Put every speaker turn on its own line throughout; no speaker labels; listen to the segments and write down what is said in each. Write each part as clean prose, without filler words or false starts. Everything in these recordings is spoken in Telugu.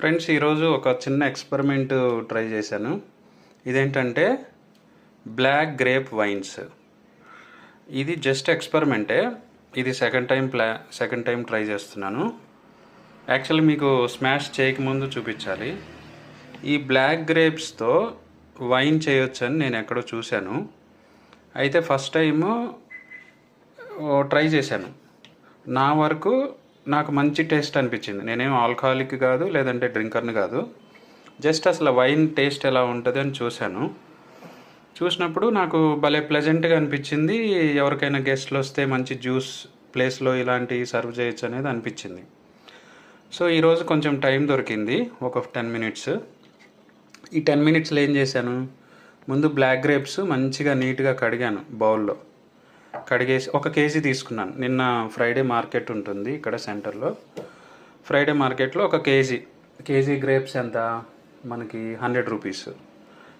ఫ్రెండ్స్, ఈరోజు ఒక చిన్న ఎక్స్పెరిమెంట్ ట్రై చేశాను. ఇదేంటంటే బ్లాక్ గ్రేప్ వైన్స్. ఇది జస్ట్ ఎక్స్పెరిమెంటే. ఇది సెకండ్ టైం ట్రై చేస్తున్నాను. యాక్చువల్లీ మీకు స్మాష్ చేయకముందు చూపించాలి. ఈ బ్లాక్ గ్రేప్స్తో వైన్ చేయొచ్చని నేను ఎక్కడో చూశాను. అయితే ఫస్ట్ టైము ట్రై చేశాను. నా వరకు నాకు మంచి టేస్ట్ అనిపించింది. నేనేం ఆల్కహాలిక్ కాదు, లేదంటే డ్రింకర్ని కాదు. జస్ట్ అసలు వైన్ టేస్ట్ ఎలా ఉంటుంది అని చూసినప్పుడు నాకు భలే ప్లెజెంట్గా అనిపించింది. ఎవరికైనా గెస్ట్లు వస్తే మంచి జ్యూస్ ప్లేస్లో ఇలాంటివి సర్వ్ చేయొచ్చు అనేది అనిపించింది. సో ఈరోజు కొంచెం టైం దొరికింది, ఒక 10 మినిట్స్. ఈ 10 మినిట్స్లో ఏం చేశాను, ముందు బ్లాక్ గ్రేప్స్ మంచిగా నీట్గా కడిగాను. బౌల్లో కడిగేసి 1 కేజీ తీసుకున్నాను. నిన్న ఫ్రైడే మార్కెట్ ఉంటుంది ఇక్కడ సెంటర్లో. ఫ్రైడే మార్కెట్లో 1 కేజీ గ్రేప్స్ ఎంత మనకి 100 రూపీస్.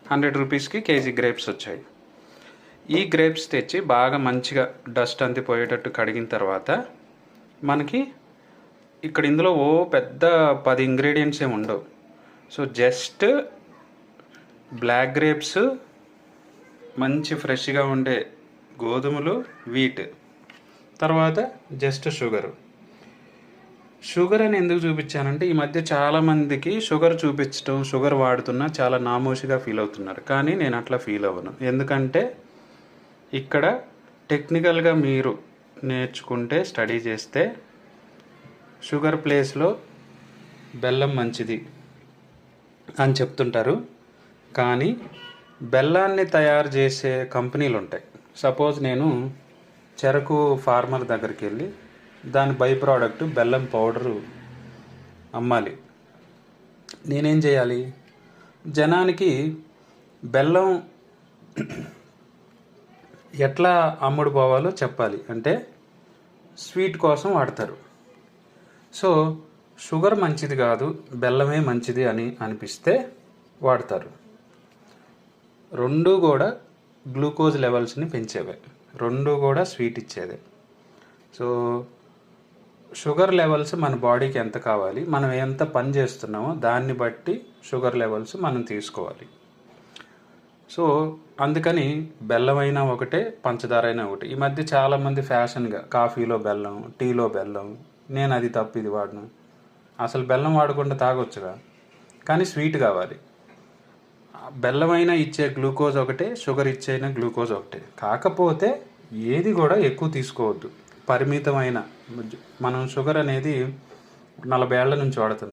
100 రూపీస్కి కేజీ గ్రేప్స్ వచ్చాయి. ఈ గ్రేప్స్ తెచ్చి బాగా మంచిగా డస్ట్ అంతా పోయేటట్టు కడిగిన తర్వాత మనకి ఇక్కడ ఇందులో పెద్ద 10 ఇంగ్రీడియంట్స్ ఏమి ఉండవు. సో జస్ట్ బ్లాక్ గ్రేప్స్, మంచి ఫ్రెష్గా ఉండే గోధుమలు, వీట్, తర్వాత జస్ట్ షుగర్ అని ఎందుకు చూపించానంటే ఈ మధ్య చాలామందికి షుగర్ చూపించడం, షుగర్ వాడుతున్నా చాలా నామోషిగా ఫీల్ అవుతున్నారు. కానీ నేను అట్లా ఫీల్ అవ్వను. ఎందుకంటే ఇక్కడ టెక్నికల్గా మీరు నేర్చుకుంటే, స్టడీ చేస్తే షుగర్ ప్లేస్లో బెల్లం మంచిది అని చెప్తుంటారు. కానీ బెల్లాన్ని తయారు చేసే కంపెనీలు ఉంటాయి. సపోజ్ నేను చెరకు ఫార్మర్ దగ్గరికి వెళ్ళి దాని బై ప్రోడక్ట్ బెల్లం పౌడరు అమ్మాలి. నేనేం చేయాలి, జనానికి బెల్లం ఎట్లా అమ్ముడు పోవాలో చెప్పాలి. అంటే స్వీట్ కోసం వాడతారు. సో షుగర్ మంచిది కాదు, బెల్లమే మంచిది అని అనిపిస్తే వాడతారు. రెండు కూడా గ్లూకోజ్ లెవెల్స్ని పెంచేవే, రెండు కూడా స్వీట్ ఇచ్చేదే. సో షుగర్ లెవెల్స్ మన బాడీకి ఎంత కావాలి, మనం ఎంత పని చేస్తున్నామో దాన్ని బట్టి షుగర్ లెవెల్స్ మనం తీసుకోవాలి. సో అందుకని బెల్లమైనా ఒకటే, పంచదార అయినా ఒకటి. ఈ మధ్య చాలామంది ఫ్యాషన్గా కాఫీలో బెల్లం, టీలో బెల్లం. నేను అది తప్పు, ఇది వాడను. అసలు బెల్లం వాడకుండా తాగొచ్చుగా, కానీ స్వీట్ కావాలి. బెల్లమైనా ఇచ్చే గ్లూకోజ్ ఒకటే, షుగర్ ఇచ్చైనా గ్లూకోజ్ ఒకటే. కాకపోతే ఏది కూడా ఎక్కువ తీసుకోవద్దు, పరిమితమైన. మనం షుగర్ అనేది 40 ఏళ్ల నుంచి వాడుతున్నాం.